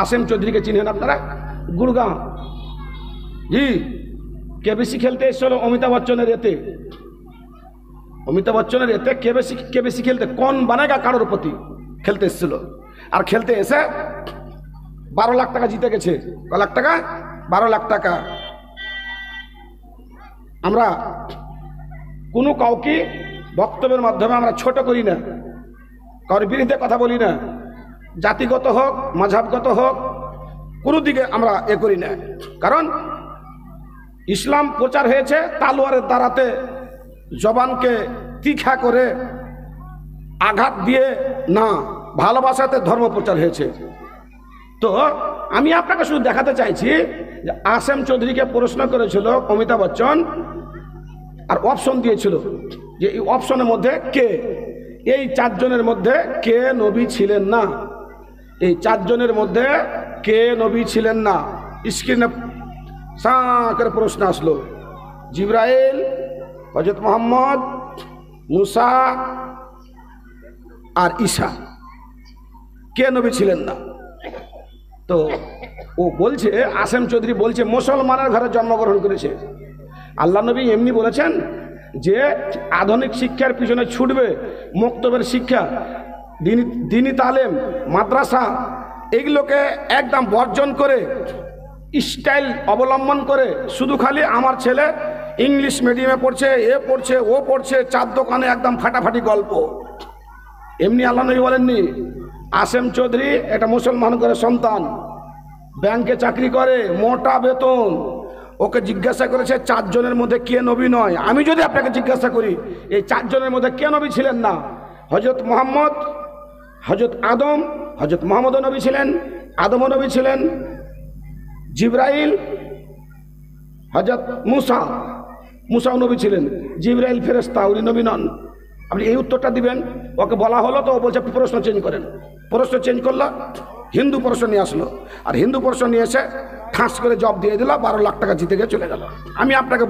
আসেম চৌধুরীকে চিনেন আপনারা? গুড়গাঁও। জি, কেবিসি খেলতে এসেছিল অমিতাভ বচ্চনের এতে। অমিতাভ বচ্চনের এতে কেবিসি খেলতে কোন বানাগা কারোর প্রতি খেলতে এসেছিল। আর খেলতে এসে 12 লাখ টাকা জিতে গেছে। ক লাখ টাকা? 12 লাখ টাকা। আমরা কোনো কাউকে বক্তব্যের মাধ্যমে আমরা ছোট করি না, কারোর বিরুদ্ধে কথা বলি না, জাতিগত হোক মাযহাবগত হোক কোনো দিকে আমরা করি না। কারণ ইসলাম প্রচার হয়েছে তালোয়ারের দ্বারাতে, জবানকে তীখা করে আঘাত দিয়ে না, ভালোবাসাতে ধর্ম প্রচার হয়েছে। তো আমি আপনাকে শুধু দেখাতে চাইছি যে আসেম চৌধুরীকে প্রশ্ন করেছিল অমিতাভ বচ্চন, আর অপশন দিয়েছিল যে এই অপশনের মধ্যে কে, এই 4 জনের মধ্যে কে নবী ছিলেন না, এই 4 জনের মধ্যে কে নবী ছিলেন না। স্ক্রিনে সাঁকের প্রশ্ন আসলো, জিবরাইল, হযরত মুহাম্মদ, মুসা আর ঈসা, কে নবী ছিলেন না? তো ও বলছে, আসেম চৌধুরী বলছে মুসলমানের ঘরে জন্মগ্রহণ করেছে। আল্লাহ নবী এমনি বলেছেন যে আধুনিক শিক্ষার পিছনে ছুটবে, মক্তবের শিক্ষা, দিনী তালেম, মাদ্রাসা এগুলোকে একদম বর্জন করে, স্টাইল অবলম্বন করে শুধু খালি আমার ছেলে ইংলিশ মিডিয়ামে পড়ছে, এ পড়ছে, ও পড়ছে, 4 দোকানে একদম ফাটাফাটি গল্প। এমনি আল্লাহ নবী বলেননি। আসেম চৌধুরী এটা মুসলমান করে সন্তান, ব্যাংকে চাকরি করে, মোটা বেতন। ওকে জিজ্ঞাসা করেছে 4 জনের মধ্যে কে নবী নয়। আমি যদি আপনাকে জিজ্ঞাসা করি এই 4 জনের মধ্যে কে নবী ছিলেন না? হযরত মুহাম্মদ, হযরত আদম, হযরত মুহাম্মদও নবী ছিলেন, আদমও নবী ছিলেন, জিবরাইল, হযরত মুসাও নবী ছিলেন, জিবরাইল ফেরেশতা, উনি নবী নন। আপনি এই উত্তরটা দিবেন। ওকে বলা হলো তো ও বলছে প্রশ্ন চেঞ্জ করেন। প্রশ্ন চেঞ্জ করলো, হিন্দু প্রশ্ন নিয়ে আসলো, আর হিন্দু প্রশ্ন নিয়ে এসে ঠাঁস করে জব দিয়ে দিল, 12 লাখ টাকা জিতে গিয়ে চলে গেল। আমি আপনাকে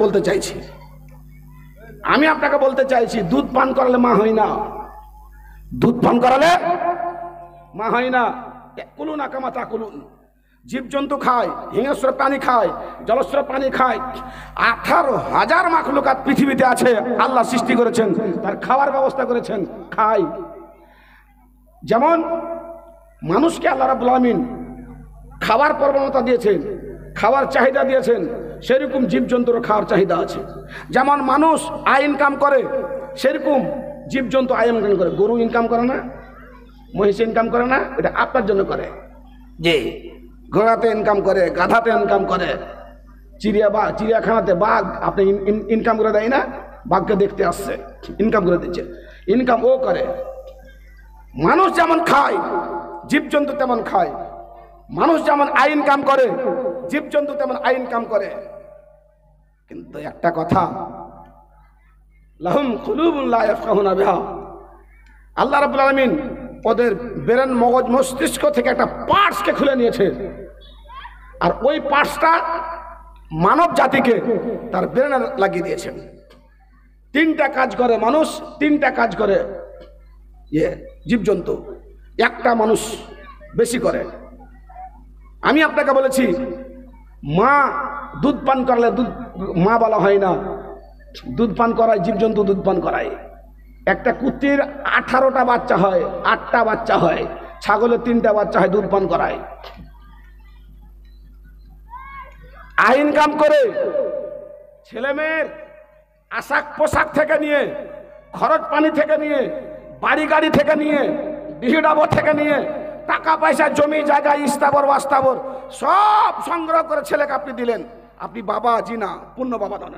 বলতে চাইছি দুধ পান করালে মা হয় না, দুধ পান করালে মা হয় না। কুলুন কামা তাকুলুন। জীবজন্তু খায়, হিংস্র প্রাণী খায়, জলস্র প্রাণী খায়। 18,000 মাখলুকাত পৃথিবীতে আছে, আল্লাহ সৃষ্টি করেছেন, তার খাওয়ার ব্যবস্থা করেছেন, খায়। যেমন মানুষকে আল্লাহ রাব্বুল আলামিন খাবার প্রবণতা দিয়েছেন, খাওয়ার চাহিদা দিয়েছেন, সেরকম জীবজন্তুর খাওয়ার চাহিদা আছে। যেমন মানুষ আয় ইনকাম করে, সেরকম জীবজন্তু আয় ইনকাম করে। গরু ইনকাম করে না, মহিষ ইনকাম করে না, এটা আপনার জন্য করে। যে ঘোড়াতে ইনকাম করে, গাধাতে ইনকাম করে, চিড়িয়াখানাতে বাঘ আপনি ইনকাম করে দেয় না? বাঘকে দেখতে আসছে, ইনকাম করে দিচ্ছে, ইনকাম ও করে। মানুষ যেমন খায়, জীবজন্তু তেমন খায়। মানুষ যেমন আয় ইনকাম করে, জীবজন্তু তেমন আয় ইনকাম করে। কিন্তু একটা কথা, লাহুম কুলুবুন লা ইয়াফকাহুনা বিহা, আল্লাহ রাব্বুল আলামিন ওদের ব্রেন, মগজ, মস্তিষ্ক থেকে একটা পার্টসকে খুলে নিয়েছে, আর ওই পার্টসটা মানব জাতিকে তার ব্রেনে লাগিয়ে দিয়েছেন। 3টা কাজ করে মানুষ, 3টা কাজ করে জীবজন্তু, একটা মানুষ বেশি করে। আমি আপনাকে বলেছি মা দুধ পান করলে মা বলা হয় না, দুধ পান করায় জীবজন্তু, দুধ পান করায়। একটা কুত্তির 18টা বাচ্চা হয়, 8টা বাচ্চা হয়, ছাগলের 3টা বাচ্চা হয়, দুধ পান করায়। আয় ইনকাম করে ছেলে মেয়ের আশাক পোশাক থেকে নিয়ে, খরচ পানি থেকে নিয়ে, বাড়ি গাড়ি থেকে নিয়ে, বিহিডাবর থেকে নিয়ে, টাকা পয়সা, জমি জায়গা, স্থাবর বাস্তাবর সব সংগ্রহ করে ছেলেকে আপনি দিলেন। আপনি বাবা জি না, পূর্ণ বাবা নন।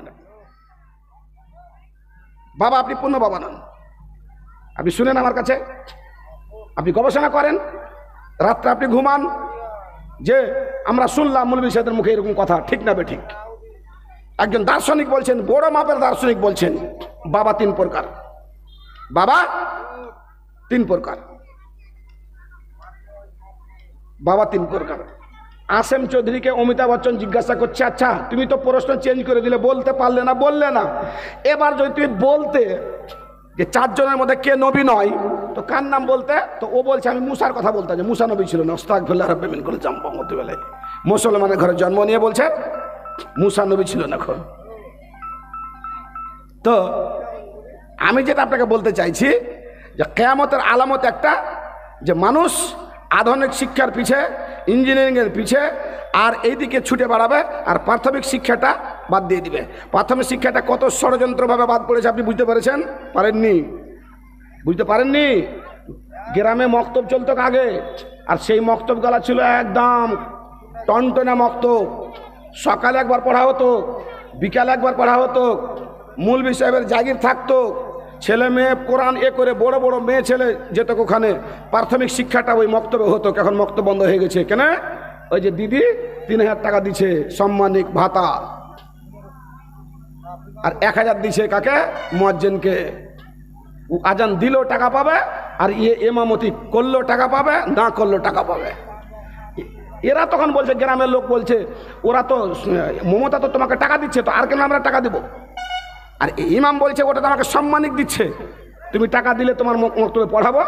বাবা আপনি পূর্ণ বাবা নন। আপনি শুনেন আমার কাছে, আপনি গবেষণা করেন, রাত্রে আপনি ঘুমান যে আমরা শুনলাম মৌলভী সাহেবের মুখে এরকম কথা, ঠিক না বেঠিক? একজন দার্শনিক বলছেন, বড় মাপের দার্শনিক বলছেন, বাবা 3 প্রকার, বাবা 3 প্রকার, বাবা 3 প্রকার। আসেম চৌধুরীকে অমিতাভ বচ্চন জিজ্ঞাসা করছে, আচ্ছা তুমি তো প্রশ্ন চেঞ্জ করে দিলে, বলতে পারলে না, বললে না, এবার যদি তুমি বলতে যে চারজনের মধ্যে কে নবী নয়, তো কার নাম বলতে? তো ও বলছে আমি মুসার কথা বলতে, যে মুসা নবী ছিল না। আস্তাগফিরুল্লাহ রাব্বি মিন কুল্লি যামব মধ্যে বেলে মুসলমানের ঘরে জন্ম নিয়ে বলছে মুসা নবী ছিল না। এখন তো আমি যেটা আপনাকে বলতে চাইছি যে কিয়ামতের আলামত একটা, যে মানুষ আধুনিক শিক্ষার পিছে, ইঞ্জিনিয়ারিংয়ের পিছে আর এইদিকে ছুটে বাড়াবে, আর প্রাথমিক শিক্ষাটা বাদ দিয়ে দিবে। প্রাথমিক শিক্ষাটা কত ষড়যন্ত্রভাবে বাদ পড়েছে আপনি বুঝতে পেরেছেন? পারেননি? বুঝতে পারেননি? গ্রামে মক্তব চলতো আগে, আর সেই মক্তবগুলা ছিল একদম টনটনা মক্তব। সকালে একবার পড়া হতো, বিকালে একবার পড়া হতো, মৌলভী সাহেবের জাগির থাকতো, ছেলে মেয়ে কোরআন করে বড় বড় মেয়ে ছেলে যেত ওখানে। প্রাথমিক শিক্ষাটা ওই মক্তবে হতো। এখন মক্তব বন্ধ হয়ে গেছে। কেন? ওই যে দিদি 3000 টাকা দিচ্ছে সম্মানিক ভাতা, আর 1000 দিছে কাকে? মুয়াজ্জিনকে। আজান দিলেও টাকা পাবে, আর ইমামতি করলেও টাকা পাবে, না করলেও টাকা পাবে। এরা তখন বলছে, গ্রামের লোক বলছে, ওরা তো মমতা তো তোমাকে টাকা দিচ্ছে, তো আর কেন আমরা টাকা দেবো? আর ইমাম বলছে ওটা তো আমাকে সম্মানিক দিচ্ছে, তুমি টাকা দিলে তোমার মক্তবে পড়াবো,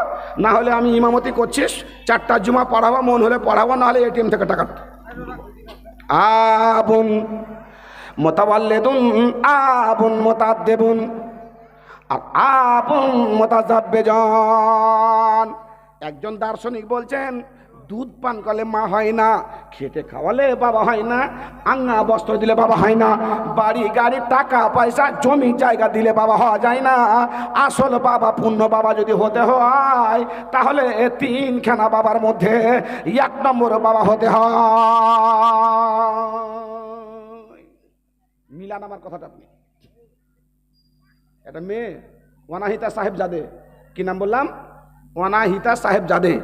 না হলে আমি ইমামতি করছিস 4টা জুমা পড়াবো, মন হলে পড়াবো, না হলে এটিএম থেকে টাকা। আবুন মুতাওয়াল্লিদুন আবুন মুতাদ্দিবুন আর আবুন মুতাযাব্বিজান। একজন দার্শনিক বলছেন দুধ পান করলে মা হয় না, খেটে খাওয়ালে বাবা হয় না, আঙ্গা বস্ত্র দিলে বাবা হয় না, বাড়ি গাড়ি টাকা পয়সা জমি জায়গা দিলে বাবা হওয়া যায় না। আসল বাবা, পূর্ণ বাবা যদি হতে হয় তাহলে 3খানা বাবার মধ্যে 1 নম্বর বাবা হতে হয়। মিলান আমার কথাটা আপনি। একটা মেয়ে ওয়ানাহিতা সাহেবজাদে, কি নাম বললাম? ওয়ানাহিতা সাহেবজাদে,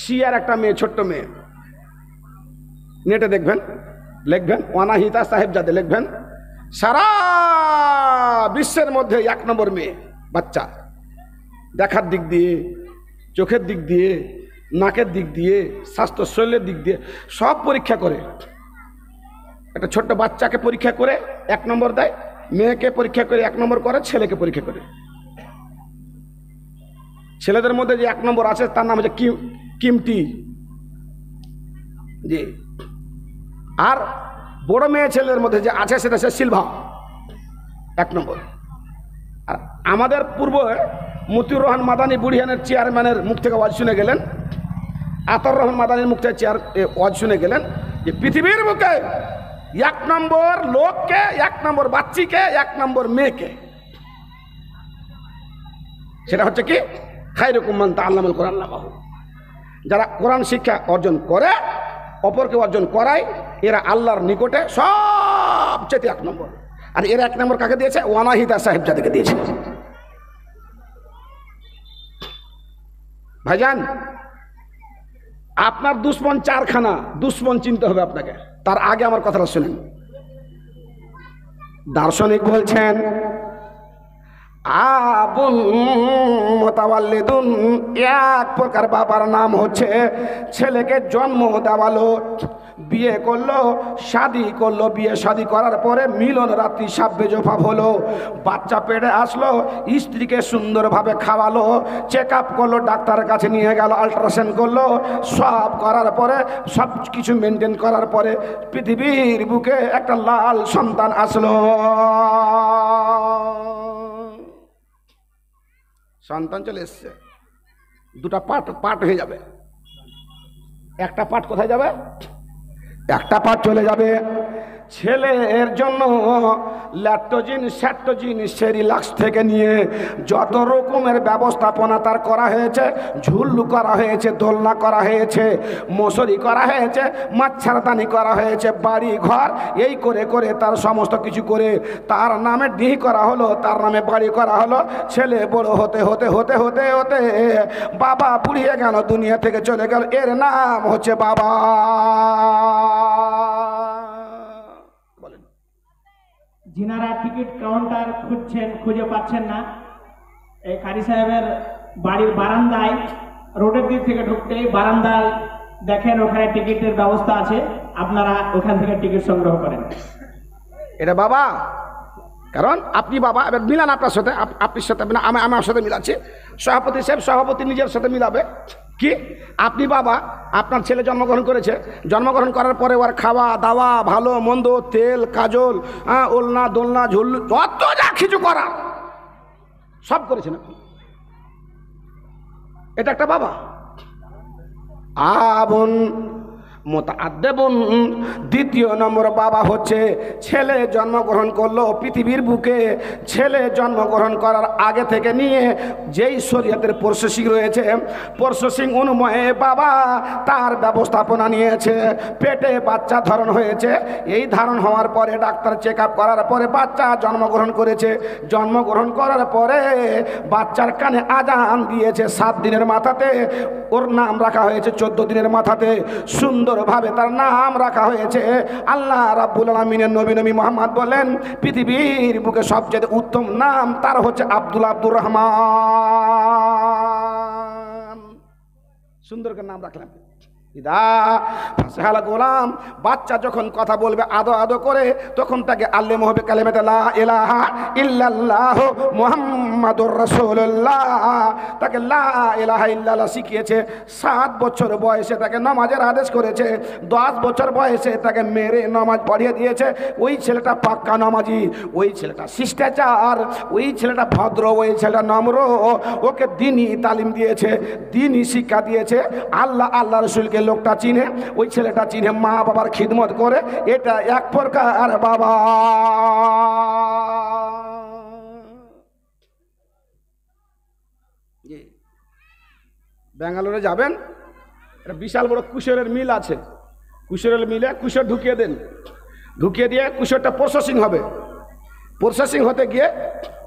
শিয়ার একটা মেয়ে, ছোট্ট মেয়ে। নেটে দেখবেন, লিখবেন ওয়ানাহিতা সাহেবজাদে, লিখবেন। সারা বিশ্বের মধ্যে 1 নম্বর মেয়ে, বাচ্চা। দেখার দিক দিয়ে, চোখের দিক দিয়ে, নাকের দিক দিয়ে, স্বাস্থ্য শরীরের দিক দিয়ে সব পরীক্ষা করে। একটা ছোট্ট বাচ্চাকে পরীক্ষা করে 1 নম্বর দেয়, মেয়েকে পরীক্ষা করে 1 নম্বর করে, ছেলেকে পরীক্ষা করে। ছেলেদের মধ্যে যে 1 নম্বর আছে তার নাম হচ্ছে কিমটি, জি। আর বড় মেয়ে ছেলেদের মধ্যে যে আছে সেটা হচ্ছে সিলভা, 1 নম্বর। আর আমাদের পূর্বে মতিউর রহমান মাদানী বুড়িয়ানের চেয়ারম্যানের মুখ থেকে ওয়াজ শুনে গেলেন, আতর রহমান মাদানীর মুখ থেকে ওয়াজ শুনে গেলেন যে পৃথিবীর বুকে 1 নম্বর লোককে, 1 নম্বর বাচ্চিকে, 1 নম্বর মেয়েকে, সেটা হচ্ছে কি? খায়রুকুম মান তাআল্লামাল কোরআন আল্লামাহু। যারা কোরআন শিক্ষা অর্জন করে, অপরকে অর্জন করায়, এরা আল্লাহর নিকটে সবচেয়ে 1 নম্বর। আর এরা 1 নম্বর কাকে দিয়েছে? ওয়ানাহিতা সাহেবজাদেকে দিয়েছে। ভাইজান, আপনার দুশ্মন 4খানা, দুশ্মন চিনতে হবে আপনাকে। তার আগে আমার কথাটা শুনেন। দার্শনিক বলছেন আবুন মুতাওয়াল্লিদুন, 1 প্রকার বাবার নাম হচ্ছে ছেলেকে জন্ম দেওয়ালো, বিয়ে করলো, শাদি করলো, বিয়ে শাদি করার পরে মিলন রাত্রি সাব্বে জোফাব হলো, বাচ্চা পেটে আসলো, স্ত্রীকে সুন্দরভাবে খাওয়ালো, চেক আপ করলো, ডাক্তারের কাছে নিয়ে গেল, আল্ট্রাসাউন্ড করলো, সব করার পরে, সব কিছু মেনটেন করার পরে পৃথিবীর বুকে একটা লাল সন্তান আসলো। সন্তান চলে এসছে, 2টা পার্ট হয়ে যাবে। একটা পার্ট কোথায় যাবে? একটা পার্ট চলে যাবে ছেলের জন্য ল্যাকটোজিন, স্যাক্টোজিন, সেরিলাক্স থেকে নিয়ে যত রকমের ব্যবস্থাপনা তার করা হয়েছে, ঝুল্লু করা হয়েছে, দোলনা করা হয়েছে, মশারি করা হয়েছে, মাচ্ছারদানি করা হয়েছে, বাড়ি ঘর, এই করে করে তার সমস্ত কিছু করে তার নামে ডিহি করা হলো, তার নামে বাড়ি করা হলো। ছেলে বড় হতে হতে হতে হতে হতে বাবা পুড়িয়ে গেল, দুনিয়া থেকে চলে গেল। এর নাম হচ্ছে বাবা। যিনারা টিকিট কাউন্টার খুঁজছেন, খুঁজে পাচ্ছেন না, এই কারি সাহেবের বাড়ির বারান্দায়, রোডের দিক থেকে ঢুকতেই বারান্দায় দেখেন ওখানে টিকিটের ব্যবস্থা আছে, আপনারা ওখান থেকে টিকিট সংগ্রহ করেন। এটা বাবা, কারণ আপনি বাবা, এবার মিলান আপনার সাথে, আপনার সাথে আমি আমার সাথে মিলাচ্ছি। সভাপতি সাহেব সভাপতি নিজের সাথে মিলাবে কি, আপনি বাবা, আপনার ছেলে জন্মগ্রহণ করেছে, জন্মগ্রহণ করার পরে ওর খাওয়া দাওয়া, ভালো মন্দ, তেল কাজল, ওলনা দোলনা ঝুল্লু, যত যা কিছু করা সব করেছেন আপনি। এটা একটা বাবা। আবুন মুতাআদ্দিবুন, দ্বিতীয় নম্বর বাবা হচ্ছে ছেলে জন্মগ্রহণ করলো পৃথিবীর বুকে, ছেলে জন্মগ্রহণ করার আগে থেকে নিয়ে যেই শরীয়তের প্রসেসিং রয়েছে, প্রসেসিং অনুযায়ী বাবা তার ব্যবস্থাপনা নিয়েছে। পেটে বাচ্চা ধারণ হয়েছে, এই ধারণ হওয়ার পরে ডাক্তার চেক আপ করার পরে বাচ্চা জন্মগ্রহণ করেছে। জন্মগ্রহণ করার পরে বাচ্চার কানে আজান দিয়েছে 7 দিনের মাথাতে, ওর নাম রাখা হয়েছে 14 দিনের মাথাতে, সুন্দরভাবে তার নাম রাখা হয়েছে। আল্লাহ রাব্বুল আলামিনের নবী মুহাম্মদ বলেন পৃথিবীর বুকে সবচেয়ে উত্তম নাম তার হচ্ছে আব্দুর রহমান। সুন্দর করে নাম রাখলাম। গোলাম, বাচ্চা যখন কথা বলবে আদো আদো করে, তখন তাকে আল্লামু হবে কালিমাত লা ইলাহা ইল্লাল্লাহ মুহাম্মাদুর রাসূলুল্লাহ, তাকে লা ইলাহা ইল্লাল্লাহ শিখিয়েছে। 7 বছর বয়সে তাকে নামাজের আদেশ করেছে, 10 বছর বয়সে তাকে মেরে নামাজ পড়িয়ে দিয়েছে। ওই ছেলেটা পাক্কা নামাজি, ওই ছেলেটা শিষ্টাচার, ওই ছেলেটা ভদ্র, ওই ছেলেটা নম্র, ওকে দ্বীনি তালিম দিয়েছে, দ্বীনি শিক্ষা দিয়েছে। আল্লাহ রসুলকে লোকটা চিনে, ওই ছেলেটা চিনে, মা বাবার খিদমত করে, এটা এক প্রকার বাবা। ব্যাঙ্গালোরে যাবেন, একটা বিশাল বড় কুশরের মিল আছে, কুশরের মিলে কুশর ঢুকিয়ে দেন, ঢুকিয়ে দিয়ে কুশরটা প্রসেসিং হবে। প্রসেসিং হতে গিয়ে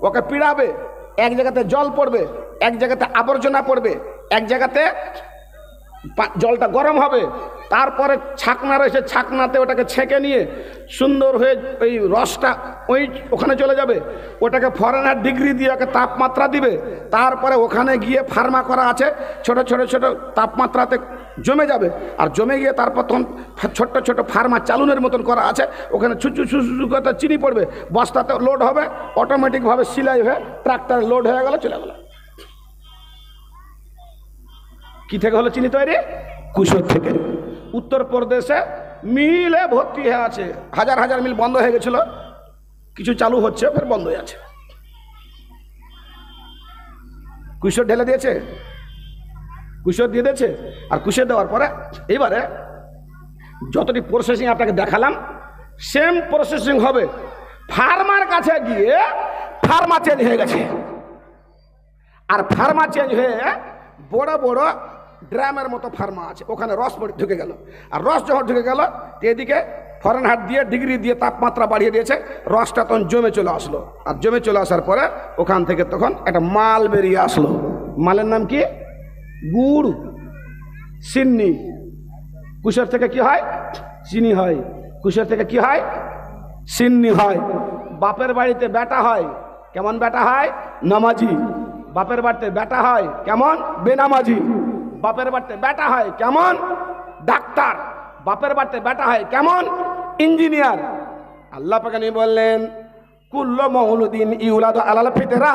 ওকে পিড়াবে, এক জায়গাতে জল পড়বে, এক জায়গাতে আবর্জনা পড়বে, এক জায়গাতে জলটা গরম হবে, তারপরে ছাকনা রয়েছে, ছাকনাতে ওটাকে ছেঁকে নিয়ে সুন্দর হয়ে ওই রসটা ওখানে চলে যাবে। ওটাকে ফরেনার ডিগ্রি দিয়ে ওকে তাপমাত্রা দিবে, তারপরে ওখানে গিয়ে ফার্মা করা আছে, ছোট ছোট ছোট তাপমাত্রাতে জমে যাবে, আর জমে গিয়ে তারপর তখন ছোট্ট ছোট ফার্মা চালুনের মতন করা আছে, ওখানে ছুচু ছুচু করে চিনি পড়বে, বস্তাতে লোড হবে, অটোমেটিকভাবে সিলাই হয়ে ট্রাক্টরে লোড হয়ে গেল, চলে গেল। কি থেকে হলো চিনি তৈরি? কুশর থেকে। উত্তরপ্রদেশে মিলে ভর্তি হয়ে আছে, হাজার হাজার মিল বন্ধ হয়ে গেছিল, কিছু চালু হচ্ছে, ফের বন্ধ হয়ে আছে। কুশর ঢেলে দিয়েছে, কুশর দিয়ে দিয়েছে, আর কুশর দেওয়ার পরে এইবারে যতটি প্রসেসিং আপনাকে দেখালাম সেম প্রসেসিং হবে। ফার্মার কাছে গিয়ে ফার্মা চেঞ্জ হয়ে গেছে, আর ফার্মা চেঞ্জ হয়ে বড় বড় ড্রামের মতো ফার্মা আছে, ওখানে রস ঢুকে গেল, আর রস যখন ঢুকে গেল এদিকে ফরেন হাট দিয়ে ডিগ্রি দিয়ে তাপমাত্রা বাড়িয়ে দিয়েছে, রসটা তখন জমে চলে আসলো, আর জমে চলে আসার পরে ওখান থেকে তখন একটা মাল বেরিয়ে আসলো। মালের নাম কি? গুড়, চিনি। কুশর থেকে কি হয়? চিনি হয়। কুশর থেকে কি হয়? চিনি হয়। বাপের বাড়িতে বেটা হয়, কেমন বেটা হয়? নামাজি। বাপের বাড়িতে বেটা হয় কেমন? বেনামাজি। বাপের বাড়িতে বেটা হয় কেমন? ডাক্তার। বাপের বাড়িতে বেটা হয় কেমন? ইঞ্জিনিয়ার। আল্লাহ পাক বললেন কুল্লু মাউলুদিন ইউলাদু আলাল ফিতরা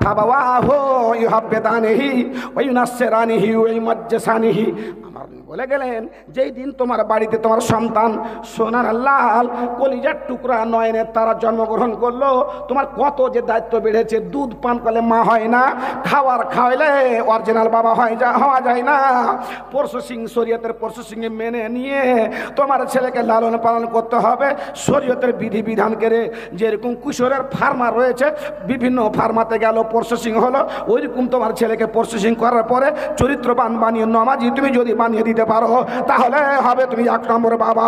ফাবাওয়াহু ইউহাব্বিদানিহি ওয়া ইউনাসসিরানিহি ওয়া ইউমাজ্জিসানিহি। আমার বলে গেলেন যেই দিন তোমার বাড়িতে তোমার সন্তান সোনার লাল কলিজার টুকরা নয়নের তারা জন্মগ্রহণ করলো, তোমার কত যে দায়িত্ব বেড়েছে। দুধ পান করলে মা হয় না, খাবার খাওয়াইলে অরিজিনাল বাবা হওয়া যায় না। প্রসেসিং, শরীয়তের প্রসেসিংয়ে মেনে নিয়ে তোমার ছেলেকে লালন পালন করতে হবে শরীয়তের বিধি বিধান করে। যেরকম কুশোরের ফার্মা রয়েছে, বিভিন্ন ফার্মাতে গেল প্রসেসিং হলো, ওইরকম তোমার ছেলেকে প্রসেসিং করার পরে চরিত্রবান বানিয়ে নামাজি তুমি যদি বানিয়ে দিতে পারো তাহলে হবে তুমি 1 নম্বর বাবা।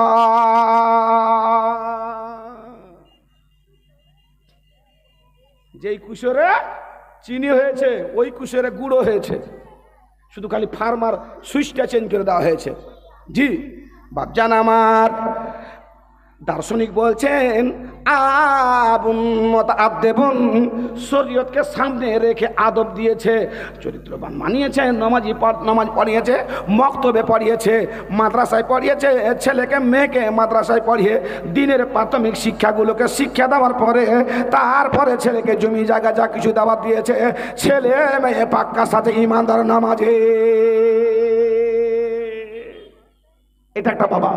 যেই কুশোরে চিনি হয়েছে ওই কুশোরে গুঁড়ো হয়েছে, শুধু খালি ফার্মার সুইচটা চেঞ্জ করে দেওয়া হয়েছে। জি বাপজান আমার, দার্শনিক বলছেন আবুন মুতাআদ্দিবুন, শরীয়তকে সামনে রেখে আদব দিয়েছে, চরিত্রবান মানিয়েছে, নামাজ পড়িয়েছে, মক্তবে পড়িয়েছে, মাদ্রাসায় পড়িয়েছে, ছেলেকে মেয়েকে মাদ্রাসায় পড়িয়ে দিনের প্রাথমিক শিক্ষাগুলোকে শিক্ষা দেওয়ার পরে তারপরে ছেলেকে জমি জায়গা যা কিছু দেওয়া দিয়েছে, ছেলে মেয়ে পাক্কা সাথে ইমানদার নামাজে। এটা একটা বাবা।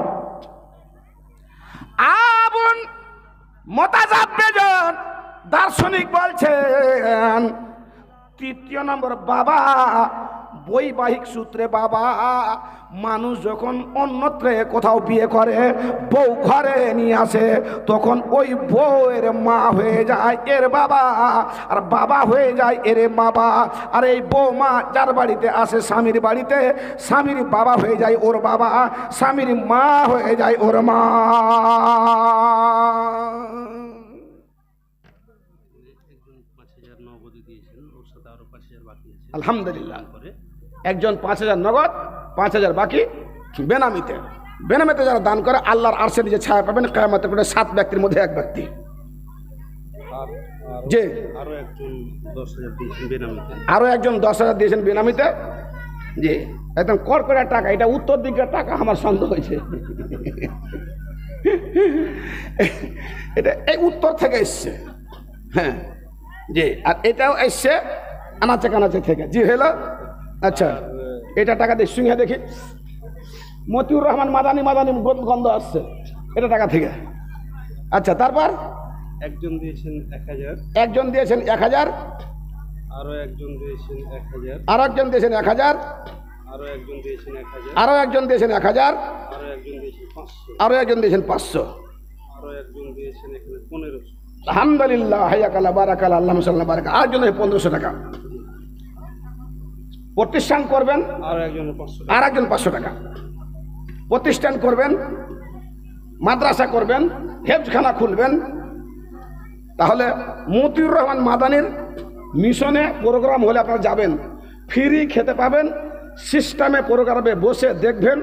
আবুন মুতাযাব্বিজুন, দার্শনিক বলছেন তৃতীয় নম্বর বাবা, বৈবাহিক সূত্রে বাবা। মানুষ যখন অন্যত্রে কোথাও বিয়ে করে, বউ ঘরে নিয়ে আসে, তখন ওই বউয়ের মা হয়ে যায় এর বাবা, আর বাবা হয়ে যায় এর বাবা। আর এই বউ মা যার বাড়িতে আসে স্বামীর বাড়িতে, স্বামীর বাবা হয়ে যায় ওর বাবা, স্বামীর মা হয়ে যায় ওর মা। আলহামদুলিল্লাহ, একজন 5,000 নগদ, 5,000 বাকি বেনামিতে। বেনামিতে যারা দান করে আল্লাহর আরশের নিচে ছায়া পাবেন কিয়ামতের করে 7 ব্যক্তির মধ্যে এক ব্যক্তি। যে আরো একজন 10,000 দিয়েছেন বেনামিতে। জি, একদম কড়কড়া টাকা। এটা উত্তর দিকের টাকা, আমার সন্দেহ হয়েছে। এটা এই উত্তর থেকে এসছে। হ্যাঁ জি, আর এটাও এসছে আনাচে কানাচে থেকে। জি হলো। আচ্ছা, এটা টাকা দিয়ে সিংহে দেখি মতিউর রহমান মাদানি গন্ধ আসছে, এটা টাকা থেকে। আচ্ছা, তারপর একজন দিয়েছেন 1,000, একজন দিয়েছেন 1,000, আরো একজন দিয়েছেন 1,000, আরো একজন দিয়েছেন 1,000, আরো একজন দিয়েছেন 1,000, আরো একজন দিয়েছেন 1,000, আরো একজন দিয়েছেন 500, আরো একজন দিয়েছেন 500, আরো একজন দিয়েছেন এখানে 1500। আলহামদুলিল্লাহ, হায়াকাল্লাহ বারাকাল্লাহ, আল্লাহুম্মা সাল্লি আলা বারাকা। আরেকজন 1,500 টাকা প্রতিষ্ঠান করবেন, আরো একজন 500 আর একজন 500 টাকা প্রতিষ্ঠান করবেন, মাদ্রাসা করবেন, হেফজখানা খুলবেন। তাহলে মতিউর রহমান মাদানির মিশনে প্রোগ্রাম হলে আপনারা যাবেন, ফ্রি খেতে পাবেন, সিস্টেমে প্রোগ্রামে বসে দেখবেন,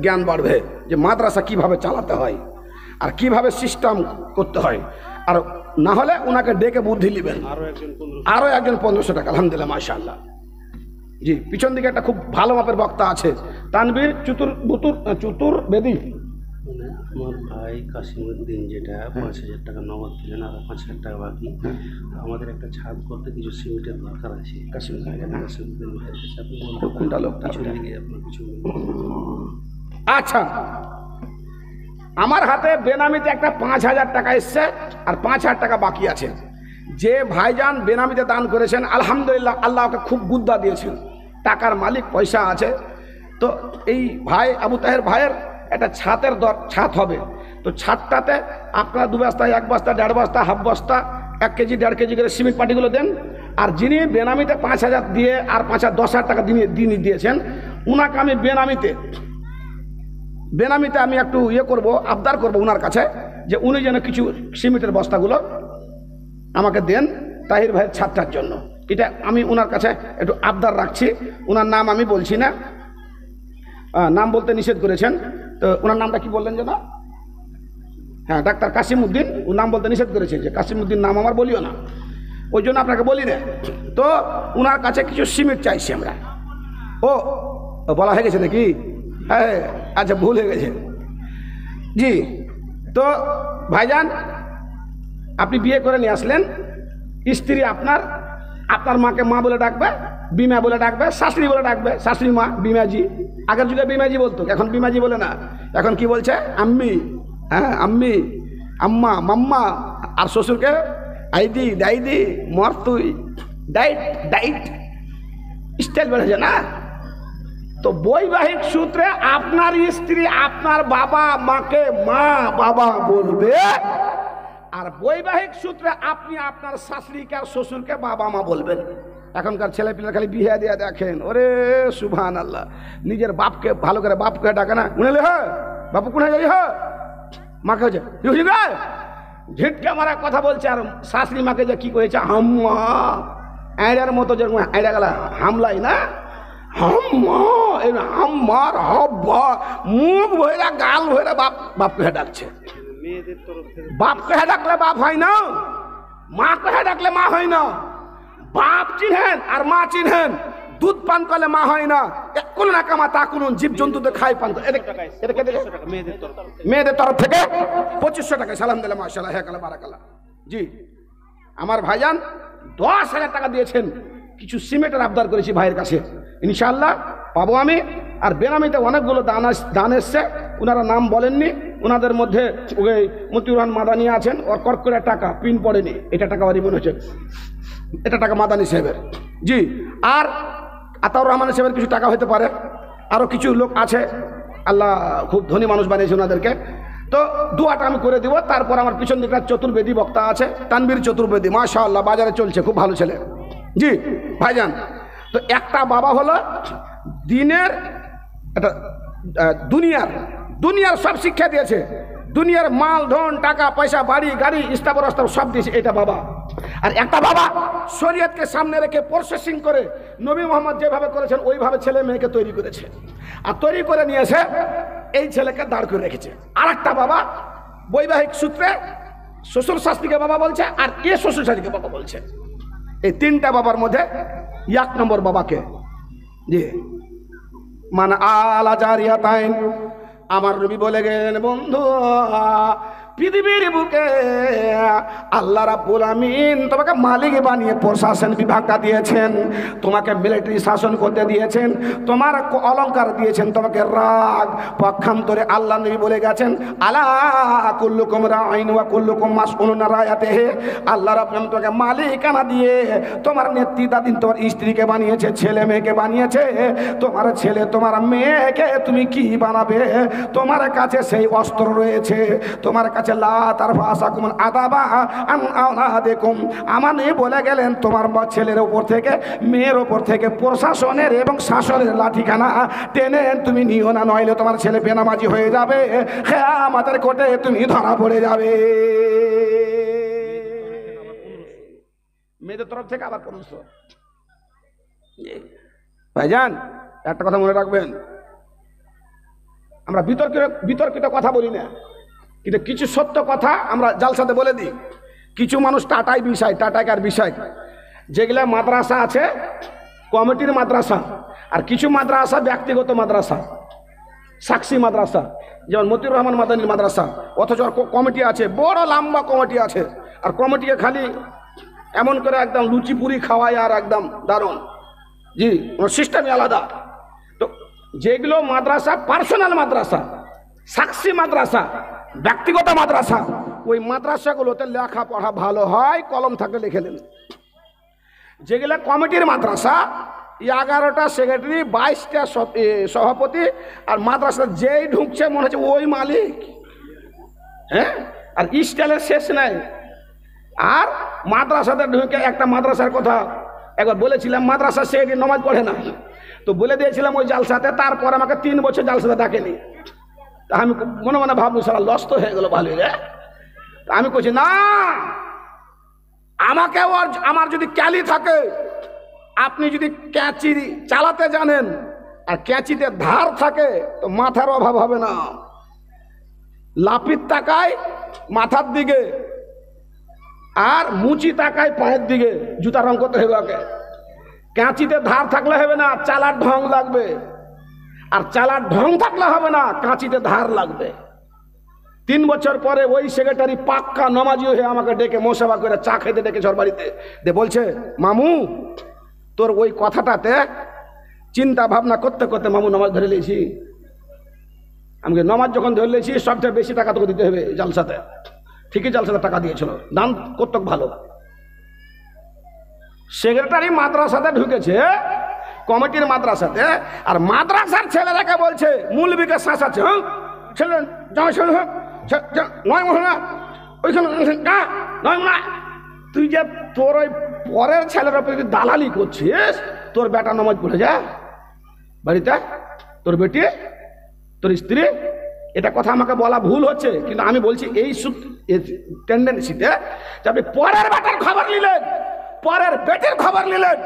জ্ঞান বাড়বে যে মাদ্রাসা কিভাবে চালাতে হয় আর কিভাবে সিস্টেম করতে হয়। আর না হলে ওনাকে ডেকে বুদ্ধি নেবেন। আরও একজন 1500 টাকা। আলহামদুলিল্লাহ, মাশাআল্লাহ। জি, পিছন দিকে একটা খুব ভালো মাপের বক্তা আছে, তানবীর চতুর্বেদী। আমার ভাই কাসিমউদ্দিন যেটা 5,000 টাকা নগদ দিলেন, আর 5,000 টাকা বাকি। আমাদের একটা ছাদ করতে কিছু সিমেন্টের দরকার আছে। কোনটা লোকটা? আপনার কিছু। আচ্ছা, আমার হাতে বেনামিতে একটা 5,000 টাকা এসছে আর 5,000 টাকা বাকি আছে। যে ভাইজান বেনামিতে দান করেছেন, আলহামদুলিল্লাহ, আল্লাহ ওকে খুব বুদ্ধা দিয়েছেন, টাকার মালিক, পয়সা আছে। তো এই ভাই আবু তাহের ভাইয়ের একটা ছাদ হবে। তো ছাদটাতে আপনারা 2 বস্তা, 1 বস্তা, 1.5 বস্তা, হাফ বস্তা, 1 কেজি 1.5 কেজি করে সিমেন্ট পাটিগুলো দেন। আর যিনি বেনামিতে 5,000 দিয়ে আর 5,000 10,000 টাকা দিয়েছেন, উনাকে আমি বেনামিতে আমি একটু করব, আবদার করব উনার কাছে যে উনি যেন কিছু সিমেন্টের বস্তাগুলো আমাকে দেন তাহির ভাইয়ের ছাদটার জন্য। এটা আমি ওনার কাছে একটু আবদার রাখছি। ওনার নাম আমি বলছি না, নাম বলতে নিষেধ করেছেন। তো ওনার নামটা কি বললেন যেন? হ্যাঁ, ডাক্তার কাসিমউদ্দিন। ও নাম বলতে নিষেধ করেছে যে কাসিমউদ্দিন নাম আমার বলিও না, ওই জন্য আপনাকে বলি না। তো ওনার কাছে কিছু সিমেন্ট চাইছি আমরা। ও বলা হয়ে গেছে নাকি? হ্যাঁ, আচ্ছা, ভুল হয়ে গেছে। জি, তো ভাইজান আপনি বিয়ে করে নিয়ে আসলেন, স্ত্রী আপনার মাকে মা বলে ডাকবে, বিমা বলে ডাকবে, শাশুড়ি বলে ডাকবে, শাশুড়ি মা বিমাজি। আগের যুগে বিমাজি বলতো, এখন বিমাজি বলে না, এখন কি বলছে? আম্মি। হ্যাঁ, আম্মি, আম্মা, মাম্মা। আর শ্বশুরকে আইদি, দাইদি, মর তুই, ডাইট স্টাইল বেড়েছে না? তো বৈবাহিক সূত্রে আপনার স্ত্রী আপনার বাবা মাকে মা বাবা বলবে, আর বৈবাহিক সূত্রে আপনি আপনার শাশুড়িকে আর শ্বশুরকে বাবা মা বলবেন। এখনকার ছেলে পিলে খালি বিয়ে দিয়ে দেখেন, ওরে সুবহানাল্লাহ, নিজের বাপকে ভালো করে বাপকে ডাকে না, উনেলে হ্যাঁ বাপু কোথায় যাই হ্যাঁ মাকে হচ্ছে ঝিটকে মারা কথা বলছে। আর শাশুড়ি মাকে যে কি করেছে, হাম্মা, আইডার মতো যেরকম আইডা গেলা হামলাই না, হাম্মা, হাম্মার হব্বা, মুখ ভরে গাল ভরে বাপকে ডাকছে। মেয়েদের তরফ থেকে বাপ কহে ডাকলে বাপ হয় না, মা কহে ডাকলে মা হয় না। বাপ চিনহেন আর মা চিনহেন, দুধ পান করলে মা হয় না। কোন না কামা তা কোন জীব জন্তু তো খাই পান। মেয়েদের তরফ থেকে 2500 টাকা সালাম দিলাম, মাশাআল্লাহ, হ্যাঁ কালা বারাকাল্লাহ। জি আমার ভাইজান 10,000 টাকা দিয়েছেন। কিছু সিমেন্টের আবদার করেছি ভাইয়ের কাছে, ইনশাআল্লাহ পাবো আমি। আর বেনামিতে অনেকগুলো দান এসছে, ওনারা নাম বলেননি। ওনাদের মধ্যে ওই মতিউর রহমান মাদানি আছেন, ওর কর্ক করে টাকা পিন পড়েনি, এটা টাকা বাড়ি মনে হচ্ছে, এটা টাকা মাদানি সাহেবের। জি আর আতাউর রহমান সাহেবের কিছু টাকা হতে পারে, আরও কিছু লোক আছে, আল্লাহ খুব ধনী মানুষ বানিয়েছে ওনাদেরকে। তো দুয়াটা আমি করে দিব। তারপর আমার পিছন দিকটা চতুর্বেদী বক্তা আছে, তানবীর চতুর্বেদী, মাশাআল্লাহ, বাজারে চলছে, খুব ভালো ছেলে। জি ভাইজান, তো একটা বাবা হলো দিনের, এটা দুনিয়ার সব শিক্ষা দিয়েছে, দুনিয়ার মাল ধন টাকা পয়সা বাড়ি গাড়ি স্থাবর অস্থাবর সব দিয়েছে, এটা বাবা। আর একটা বাবা শরীয়তকে সামনে রেখে প্রসেসিং করে নবী মোহাম্মদ যেভাবে করেছেন ওইভাবে ছেলে মেয়েকে তৈরি করেছে, আর তৈরি করে নিয়েছে, এই ছেলেকে দাঁড় করে রেখেছে। আর একটা বাবা বৈবাহিক সূত্রে শ্বশুর শাস্ত্রীকে বাবা বলছে, আর এ শ্বশুর শাস্ত্রীকে বাবা বলছে। এই তিনটা বাবার মধ্যে 1 নম্বর বাবাকে, জি মান আলা জারিয়াতাইন, আমার নবী বলে গেলেন, বন্ধু পৃথিবীর বুকে আল্লাহ রাব্বুল আমিন তোমাকে মালিক বানিয়ে প্রশাসন বিভাগটা দিয়েছেন, তোমাকে মিলিটারি শাসন করতে দিয়েছেন, তোমার অলংকার দিয়েছেন, তোমাকে রাগ পক্ষান্তরে আল্লাহ নবী বলে গেছেন, আলা কুল্লুকুম রাইন ওয়া কুল্লুকুম মাসউলুন আন রায়াতিহি। আল্লাহ রাব্বুল আমিন তোমাকে মালিকানা দিয়ে তোমার নেতৃত্বাধীন তোমার স্ত্রীকে বানিয়েছে, ছেলে মেয়েকে বানিয়েছে। তোমার ছেলে তোমার মেয়েকে তুমি কি বানাবে? তোমার কাছে সেই অস্ত্র রয়েছে, তোমার কাছে লা তারফাসাকুম আদাবা আন আওলাদিকুম। আমার নবী বলে গেলেন, তোমার ছেলের উপর থেকে মেয়ের উপর থেকে প্রশাসনের এবং শাসনের লাঠিখানা টেনে তুমি নিও না, নইলে তোমার ছেলে বেনামাজি হয়ে যাবে, কিয়ামতের কোর্টে তুমি ধরা পড়ে যাবে। মেয়েদের তরফ থেকে আবার 1500। ভাইজান একটা কথা মনে রাখবেন, আমরা বিতর্কিত কথা বলি না, কিন্তু কিছু সত্য কথা আমরা জালসাতে বলে দিই। কিছু মানুষ টাটাই টাটাকার বিষয়, যেগুলা মাদ্রাসা আছে কমিটির মাদ্রাসা, আর কিছু মাদ্রাসা ব্যক্তিগত মাদ্রাসা, সাক্ষী মাদ্রাসা, যেমন মতিউর রহমান মাদানির মাদ্রাসা, অথচ কমিটি আছে, বড় লম্বা কমিটি আছে, আর কমিটিকে খালি এমন করে একদম লুচি পুরি খাওয়ায়, আর একদম দারুণ। জি ওর সিস্টেমই আলাদা। তো যেগুলো মাদ্রাসা পার্সোনাল মাদ্রাসা, সাক্ষী মাদ্রাসা, ব্যক্তিগত মাদ্রাসা, ওই মাদ্রাসাগুলোতে লেখাপড়া ভালো হয়, কলম থাকলে লিখে নেন। যেগুলো কমিটির মাদ্রাসা, 11টা সেক্রেটারি, 22টা সভাপতি, আর মাদ্রাসা যেই ঢুকছে মনে হচ্ছে ওই মালিক, হ্যাঁ, আর স্টাইলের শেষ নাই। আর মাদ্রাসাতে ঢুকে একটা মাদ্রাসার কথা একবার বলেছিলাম, মাদ্রাসা সেক্রেটারি নামাজ পড়ে না, তো বলে দিয়েছিলাম ওই জালসাতে। তারপর আমাকে 3 বছর জালসাতে ডাকেনি। তা আমি মনে মনে ভাবলো সারা লস তো হয়ে গেল ভালোই রে। আমি কইছি না, আমাকে আমার যদি ক্যালি থাকে, আপনি যদি ক্যাঁচি চালাতে জানেন আর ক্যাঁচিতে ধার থাকে, তো মাথার অভাব হবে না। লাপির তাকায় মাথার দিকে, আর মুচি তাকায় পায়ের দিকে, জুতা রং করতে হবে ওকে। ক্যাঁচিতে ধার থাকলে হবে না, চালার ঢং লাগবে। আর চালার ঢং থাকলে হবে না, কাঁচিতে ধার লাগবে। 3 বছর পরে ওই সেক্রেটারি পাক্কা নমাজি হয়ে আমাকে ডেকে মোসাফা করে চা খেতে ডেকে ঝড় বাড়িতে দিয়ে বলছে, মামু তোর ওই কথাটাতে চিন্তা ভাবনা করতে করতে মামু নমাজ ধরে লেছি। আমাকে নমাজ যখন ধরে লেছি, সবচেয়ে বেশি টাকা তোকে দিতে হবে জালসাতে। ঠিকই জালসাতে টাকা দিয়েছিল, দান করতে ভালো। সেক্রেটারি মাদ্রাসাতে ঢুকেছে, কমিটির মাদ্রাসাতে, আর মাদ্রাসার ছেলেরাকে বলছে মূলবিকে শ্বাস আছে, ছেলে নয় মহিলা ওইখানে নয় মহিলা। তুই যে তোর ওই পরের ছেলের ওপর দালালি করছিস, তোর বেটা নামাজ পড়ে যা বাড়িতে, তোর বেটি, তোর স্ত্রী। এটা কথা আমাকে বলা ভুল হচ্ছে, কিন্তু আমি বলছি এই টেন্ডেন্সিতে যে আপনি পরের বেটার খবর নিলেন, পরের বেটির খবর নিলেন,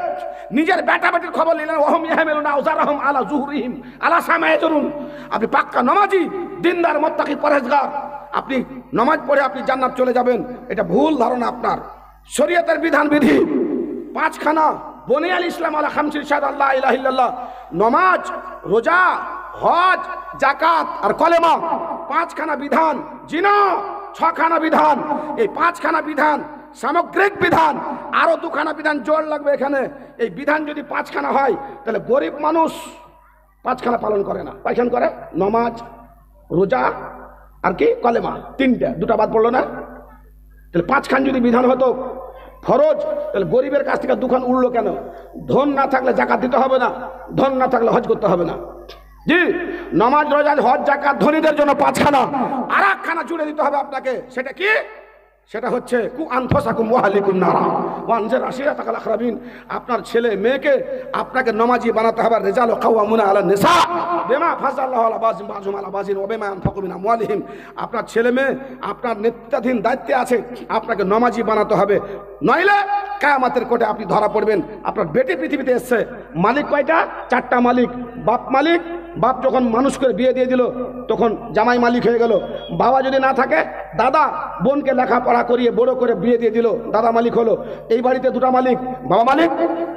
নিজের বেটা বেটির খবর নিলেন। ওহম ইয়াহমিলুনা আওজারহুম আলা যুহুরিহিম আলা সামায়াজুরুন। আপনি পাক্কা নামাজি, দিনদার, মুত্তাকি, পরহেজগার, আপনি নামাজ পড়ে আপনি জান্নাত চলে যাবেন, এটা ভুল ধারণা আপনার। শরীয়তের বিধান বিধি পাঁচখানা, বনিয়াল ইসলাম আলা খামসিন শাহাদাত আল্লা ইলাহা ইল্লাল্লাহ, নামাজ, রোজা, হজ, যাকাত আর কলেমা, পাঁচখানা বিধান। জিনা ছখানা বিধান। এই পাঁচখানা বিধান সামগ্রিক বিধান, আরো দুখানা বিধান জোর লাগবে এখানে। এই বিধান যদি পাঁচখানা হয় তাহলে গরিব মানুষ পাঁচখানা পালন করে না, কয়খান করে? নামাজ, রোজা আর কি কলেমা, তিনটা, দুটা বাদ পড়লো না? তাহলে পাঁচখান যদি বিধান হতো ফরজ, তাহলে গরিবের কাছ থেকে দুখান উঠলো কেন? ধন না থাকলে জাকাত দিতে হবে না, ধন না থাকলে হজ করতে হবে না। জি, নামাজ, রোজা, হজ, যাকাত ধনীদের জন্য পাঁচখানা, আর একখানা জুড়ে দিতে হবে আপনাকে। সেটা কি? সেটা হচ্ছে কু আনফুসাকুম ওয়া আহলিকুম নারা ওয়া আনজির আশিরাতাকাল আকরাবিন। আপনার ছেলে মেয়েকে আপনাকে নামাজি বানাতে হবে। রিজালু কাওয়ামুনা আলা নিসা বিমা ফাযাল্লাহু আলা বাযিম বাযুম আলা বাযিন ওয়া বিমা আনফাকু মিন আমওয়ালিহিম। আপনার ছেলে মেয়ে আপনার নেতৃত্বাধীন দায়িত্বে আছে, আপনাকে নামাজি বানাতে হবে, নইলে কিয়ামতের কোর্টে আপনি ধরা পড়বেন। আপনার বেটি পৃথিবীতে এসেছে, মালিক কয়টা? চারটা মালিক। বাপ মালিক, বাপ যখন মানুষ করে বিয়ে দিয়ে দিল তখন জামাই মালিক হয়ে গেল। বাবা যদি না থাকে, দাদা বোনকে লেখাপড়া করিয়ে বড় করে বিয়ে দিয়ে দিল, দাদা মালিক হলো। এই বাড়িতে দুটা মালিক, বাবা মালিক,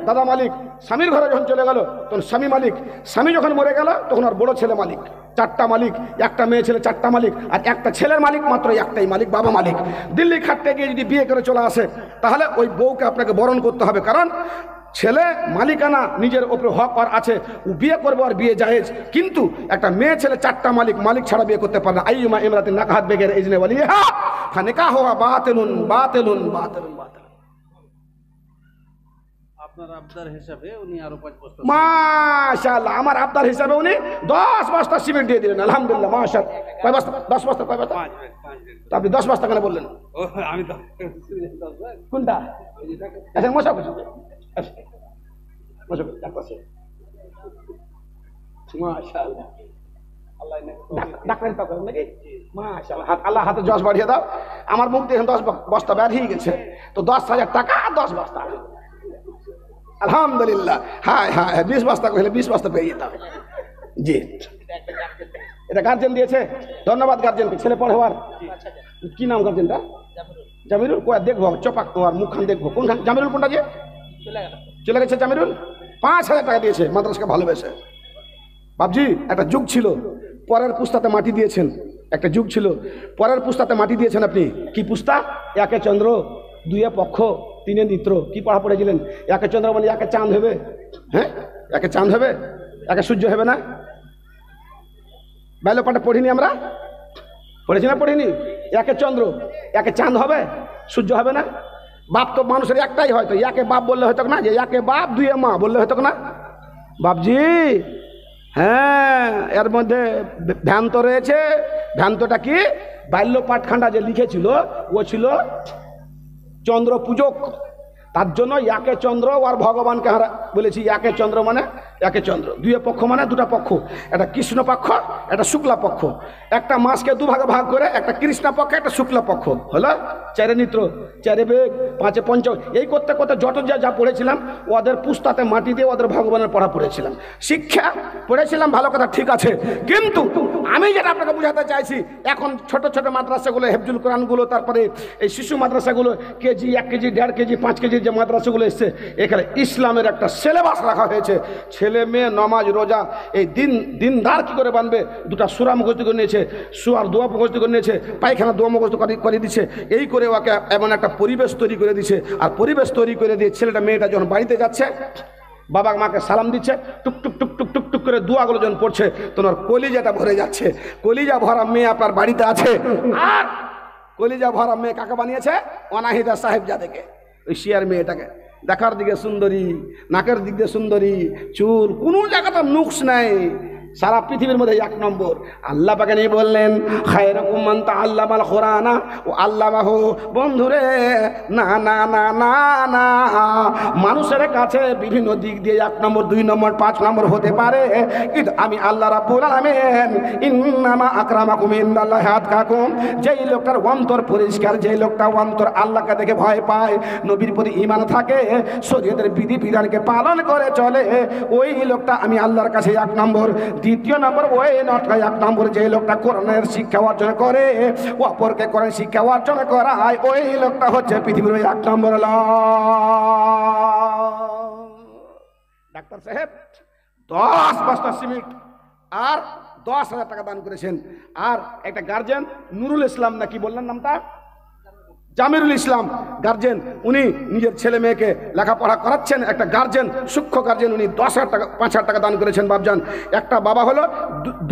দাদা মালিক। স্বামীর ঘরে যখন চলে গেল তখন স্বামী মালিক। স্বামী যখন মরে গেল তখন আর বড় ছেলে মালিক। চারটা মালিক, একটা মেয়ে ছেলে চারটা মালিক, আর একটা ছেলের মালিক মাত্র একটাই মালিক, বাবা মালিক। দিল্লি খাটতে গিয়ে যদি বিয়ে করে চলে আসে তাহলে ওই বউকে আপনাকে বরণ করতে হবে, কারণ ছেলে মালিকানা নিজের ওপরে হক আর আছে, ও বিয়ে করবো আর বিয়ে জায়েজ। কিন্তু একটা মেয়ে ছেলে চারটা মালিক, মালিক ছাড়া বিয়ে করতে পারে না। আইয়ুমা ইমরাতিন নাকাহাত বিগাইরি ইজনি ওয়ালিহা ফানিকাহুহা বাতিলুন বাতিলুন বাতিলুন বাতিলুন। আপনার আবদার হিসাবে উনি আরো 5 বস্তা, মাশাআল্লাহ, আমার আবদার হিসাবে উনি 10 বস্তা সিমেন্ট দিয়ে দিলেন। আলহামদুলিল্লাহ, মাশাআল্লাহ। কয় বস্তা? 10 বস্তা। কয় বস্তা? 5 ব্যাগ। তো আপনি 10 বস্তা কেন বললেন? ও আমি তো কোনটা? আচ্ছা, মশা কিছু মাশাআল্লাহ, ডাক্তারি পাক নাকি? মাশাআল্লাহ, আল্লাহ হাতে যশ বাড়িয়ে দাও। আমার মুখ দিয়ে 10 বস্তা বের হয়ে গেছে, তো 10,000 টাকা 10 বস্তা। আলহামদুলিল্লাহ। হ্যাঁ হ্যাঁ, 20 বস্তা কইলে 20 বস্তা পেয়ে যেতাম। জি, এটা গার্জেন দিয়েছে, ধন্যবাদ গার্জেনকে। ছেলে পড়াবার কি নাম গার্জেনটা? জামিরুল। কয় দেখবো চপাক তোমার মুখখান দেখবো। কোনখান? জামিরুল কোনটা? যে চলে গেছে জামিরুল। 5,000 টাকা দিয়েছে মাদ্রাসাকে ভালোবেসে। বাবজি, একটা যুগ ছিল পরের পুস্তাতে মাটি দিয়েছেন, একটা যুগ ছিল পরের পুস্তাতে মাটি দিয়েছেন আপনি। কি পুস্তা? একে চন্দ্র, দুইয়ে পক্ষ, তিনে নিত্র। কি পড়া পড়েছিলেন? একে চন্দ্র মানে একে চাঁদ হবে। হ্যাঁ, একে চাঁদ হবে, একে সূর্য হবে না? বাইলে পাঠে পড়িনি আমরা? পড়েছি না পড়িনি? একে চন্দ্র, একে চাঁদ হবে, সূর্য হবে না? বাপ তো মানুষের একটাই, হয়তো একে বাপ বললে হতো না, যে একে বাপ দুইয়ে মা বললে হতো না বাপজি? হ্যাঁ, এর মধ্যে ভ্রান্ত রয়েছে। ভ্রান্তটা কি? বাল্য পাঠখান্ডা যে লিখেছিল ও ছিল চন্দ্র পূজক, তার জন্য একে চন্দ্র আর ভগবানকে হারা বলেছি। একে চন্দ্র মানে একে চন্দ্র, দুইয়ে পক্ষ মানে দুটা পক্ষ, একটা কৃষ্ণ পক্ষ, একটা শুক্লা পক্ষ। একটা মাসকে দুভাগে ভাগ করে, একটা কৃষ্ণ পক্ষ, একটা শুক্লা পক্ষ হলো। 4 নিত্র, 4 বেগ, 5 পঞ্চ। এই করতে করতে যত যা পড়েছিলাম ওদের পুস্তাতে মাটি দিয়ে ওদের ভগবানের পড়া পড়েছিলাম। শিক্ষা পড়েছিলাম, ভালো কথা, ঠিক আছে। কিন্তু আমি যেটা আপনাকে বোঝাতে চাইছি, এখন ছোট ছোট মাদ্রাসাগুলো, হেফজুল কোরআনগুলো, তারপরে এই শিশু মাদ্রাসাগুলো, কেজি, 1 কেজি, 1.5 কেজি, 5 কেজির যে মাদ্রাসাগুলো এসছে, এখানে ইসলামের একটা সিলেবাস রাখা হয়েছে। ছেলে মেয়ে নামাজ রোজা এই দিনদার কি করে বানবে, দুটা সূরা মুখস্থ করে নিয়েছে, সুরার দোয়া মুখস্থ করে নিয়েছে, পায়খানা দোয়া মুখস্থ করে দিচ্ছে। এই করে ওকে এমন একটা পরিবেশ তৈরি করে দিচ্ছে। আর পরিবেশ তৈরি করে দিয়ে ছেলেটা মেয়েটা যখন বাড়িতে যাচ্ছে, বাবা মাকে সালাম দিচ্ছে, টুক টুক টুক টুক টুক টুক করে দোয়াগুলো যখন পড়ছে, তোমার কলিজাটা ভরে যাচ্ছে। কলিজা ভরা মেয়ে আপনার বাড়িতে আছে। আর কলিজা ভরা মেয়ে কাকে বানিয়েছে? অনাহিদা সাহেবজাদেকে, ওই শিয়ার মেয়েটাকে। দেখার দিকে সুন্দরী, নাকের দিক দিয়ে সুন্দরী, চুল, কোনো জায়গাটা নুকস নাই, সারা পৃথিবীর মধ্যে 1 নম্বর। আল্লাহ পাকে নিয়ে বললেন, খায়রুকুম মান তাআল্লামাল কুরআনা ও আল্লামাহু। বন্ধুরে, না না না না না, মানুষের কাছে বিভিন্ন দিক দিয়ে 1 নম্বর, 2 নম্বর, 5 নম্বর হতে পারে, কিন্তু আমি আল্লাহ রাব্বুল আলামিন, ইন্নামা আকরামাকুম ইনদাল্লাহি আতকাকুম, যেই লোকটার অন্তর পরিষ্কার, যেই লোকটা অন্তর আল্লাহকে দেখে ভয় পায়, নবীর প্রতি ঈমান থাকে, শরীয়তের বিধি বিধানকে পালন করে চলে, ওই লোকটা আমি আল্লাহর কাছে 1 নম্বর। দ্বিতীয় নম্বর ওই নটকা, এক নম্বর যে লোকটা কোরআনের শিক্ষা অর্জন করে, অপরকে কোরআন শিক্ষা অর্জন করায়, ওই লোকটা হচ্ছে পৃথিবীর ওই 1 নম্বর লোক। ডাক্তার সাহেব 10 বস্তা সিমেন্ট আর 10,000 টাকা দান করেছেন। আর একটা গার্জেন নুরুল ইসলাম নাকি বললেন নামটা, জামিরুল ইসলাম গার্জেন, উনি নিজের ছেলে মেয়েকে লেখাপড়া করাচ্ছেন। একটা গার্জেন, সূক্ষ্ম গার্জেন, উনি 10,000 টাকা 5,000 টাকা দান করেছেন। বাপজান, একটা বাবা হলো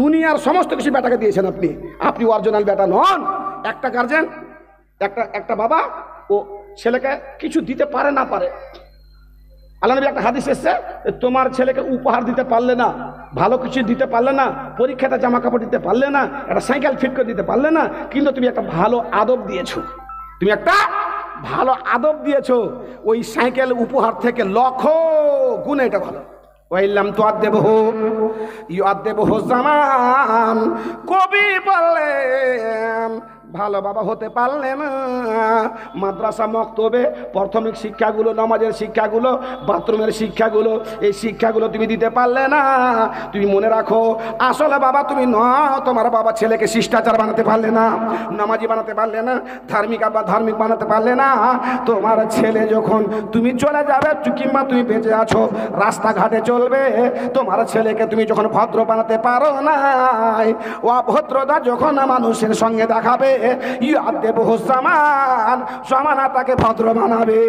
দুনিয়ার সমস্ত কিছু বেটাকে দিয়েছেন। আপনি অরিজিনাল বেটা নন। একটা গার্জেন, একটা বাবা ও ছেলেকে কিছু দিতে পারে না পারে। আল্লাহ নবী একটা হাদিস এসেছে, তোমার ছেলেকে উপহার দিতে পারলে না, ভালো কিছু দিতে পারলে না, পরীক্ষাতে জামা কাপড় দিতে পারলে না, একটা সাইকেল ফিট করে দিতে পারলে না, কিন্তু তুমি একটা ভালো আদব দিয়েছো, তুমি একটা ভালো আদব দিয়েছো, ওই সাইকেল উপহার থেকে লক্ষ গুণ এটা ভালো। ওয়াইল্লাম তো আদেবহ জামান, কবি বললেন ভালো বাবা হতে পারলে না, মাদ্রাসা মক্তবে প্রাথমিক শিক্ষাগুলো, নামাজের শিক্ষাগুলো, বাথরুমের শিক্ষাগুলো, এই শিক্ষাগুলো তুমি দিতে পারলে না, তুমি মনে রাখো আসলে বাবা তুমি তোমার বাবা ছেলেকে শিষ্টাচার বানাতে পারলে না, নামাজি বানাতে পারলে না, ধার্মিক বানাতে পারলে না। তোমার ছেলে যখন তুমি চলে যাবে কিংবা তুমি বেঁচে আছো, রাস্তাঘাটে চলবে, তোমার ছেলেকে তুমি যখন ভদ্র বানাতে পারো না, ও অভদ্রতা যখন মানুষের সঙ্গে দেখাবে, ইয়াদেবহু জামান, জামানা তাকে ভদ্র বানাবে।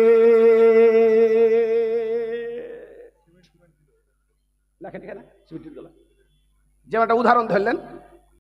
যেমন একটা উদাহরণ ধরলেন,